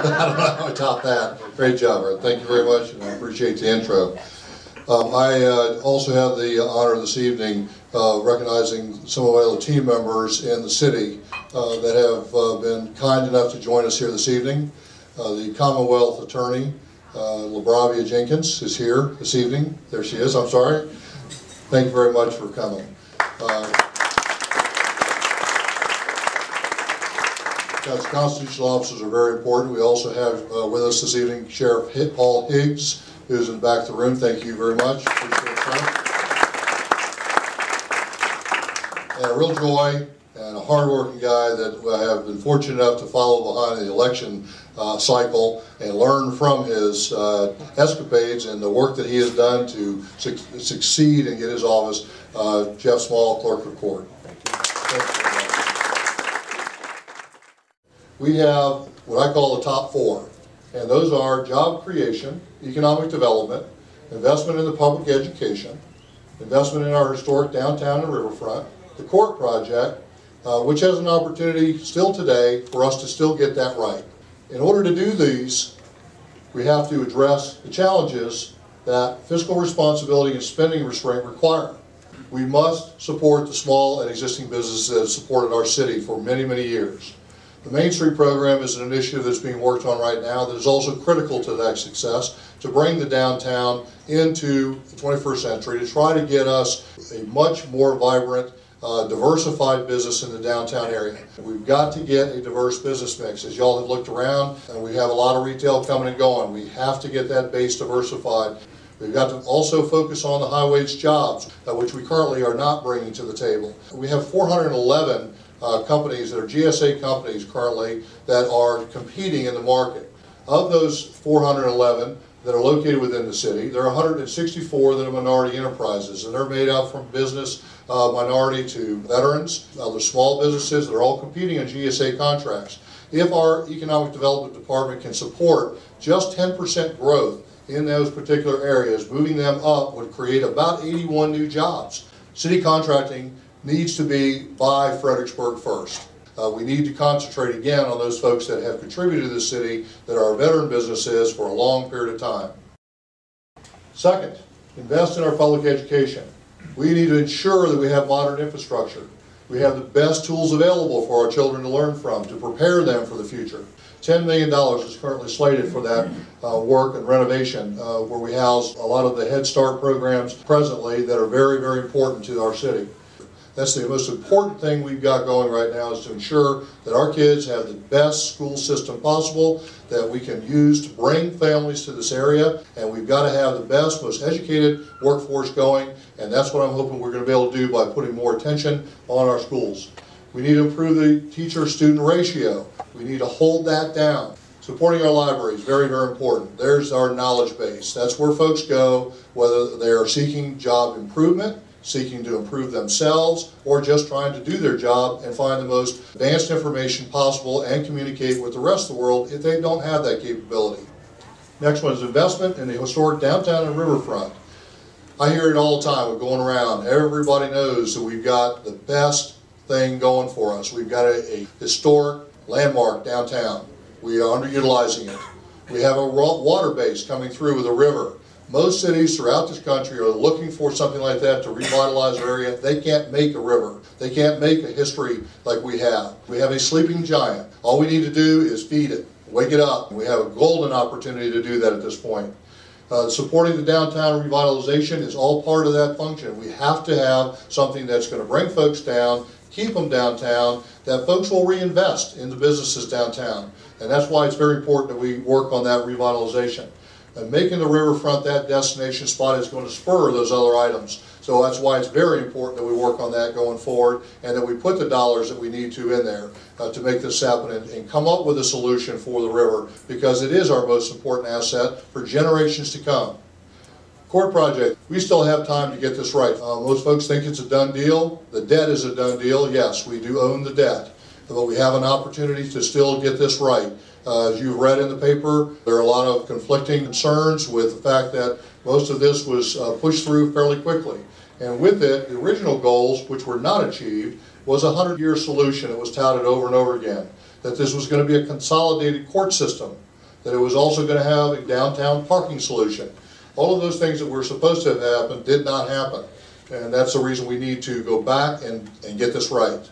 I don't know how I top that. Great job, Art. Thank you very much, and I appreciate the intro. I also have the honor this evening recognizing some of my other team members in the city that have been kind enough to join us here this evening. The Commonwealth Attorney, LaBravia Jenkins, is here this evening. There she is, I'm sorry. Thank you very much for coming. As constitutional officers are very important. We also have with us this evening Sheriff Paul Higgs, who's in the back of the room. Thank you very much. Appreciate that. And a real joy and a hard-working guy that I have been fortunate enough to follow behind the election cycle and learn from his escapades and the work that he has done to succeed and get his office. Jeff Small, Clerk of Court. Thank you. We have what I call the top four, and those are job creation, economic development, investment in the public education, investment in our historic downtown and riverfront, the court project, which has an opportunity still today for us to still get that right. In order to do these, we have to address the challenges that fiscal responsibility and spending restraint require. We must support the small and existing businesses that have supported our city for many, many years. The Main Street program is an initiative that's being worked on right now that is also critical to that success, to bring the downtown into the 21st century, to try to get us a much more vibrant, diversified business in the downtown area. We've got to get a diverse business mix. As y'all have looked around, and we have a lot of retail coming and going, we have to get that base diversified. We've got to also focus on the high-wage jobs, which we currently are not bringing to the table. We have 411 companies that are GSA companies currently that are competing in the market. Of those 411 that are located within the city, there are 164 that are minority enterprises, and they're made up from business minority to veterans, other small businesses that are all competing on GSA contracts. If our Economic Development Department can support just 10% growth in those particular areas, moving them up would create about 81 new jobs. City contracting needs to be by Fredericksburg first. We need to concentrate again on those folks that have contributed to the city, that are veteran businesses for a long period of time. Second, invest in our public education. We need to ensure that we have modern infrastructure. We have the best tools available for our children to learn from, to prepare them for the future. $10 million is currently slated for that work and renovation, where we house a lot of the Head Start programs presently that are very, very important to our city. That's the most important thing we've got going right now, is to ensure that our kids have the best school system possible that we can use to bring families to this area, and we've got to have the best, most educated workforce going, and that's what I'm hoping we're going to be able to do by putting more attention on our schools. We need to improve the teacher-student ratio. We need to hold that down. Supporting our libraries, very, very important. There's our knowledge base. That's where folks go, whether they are seeking job improvement, seeking to improve themselves, or just trying to do their job and find the most advanced information possible and communicate with the rest of the world if they don't have that capability. Next one is investment in the historic downtown and riverfront. I hear it all the time. We're going around. Everybody knows that we've got the best thing going for us. We've got a historic landmark downtown. We are underutilizing it. We have a water base coming through with a river. Most cities throughout this country are looking for something like that to revitalize their area. They can't make a river. They can't make a history like we have. We have a sleeping giant. All we need to do is feed it, wake it up. We have a golden opportunity to do that at this point. Supporting the downtown revitalization is all part of that function. We have to have something that's going to bring folks down, keep them downtown, that folks will reinvest in the businesses downtown. And that's why it's very important that we work on that revitalization. And making the riverfront that destination spot is going to spur those other items. So that's why it's very important that we work on that going forward, and that we put the dollars that we need to in there to make this happen and come up with a solution for the river, because it is our most important asset for generations to come. Court project, we still have time to get this right. Most folks think it's a done deal. The debt is a done deal. Yes, we do own the debt, but we have an opportunity to still get this right. As you've read in the paper, there are a lot of conflicting concerns with the fact that most of this was pushed through fairly quickly. And with it, the original goals, which were not achieved, was a 100-year solution that was touted over and over again, that this was going to be a consolidated court system. that it was also going to have a downtown parking solution. All of those things that were supposed to have happened did not happen. And that's the reason we need to go back and get this right.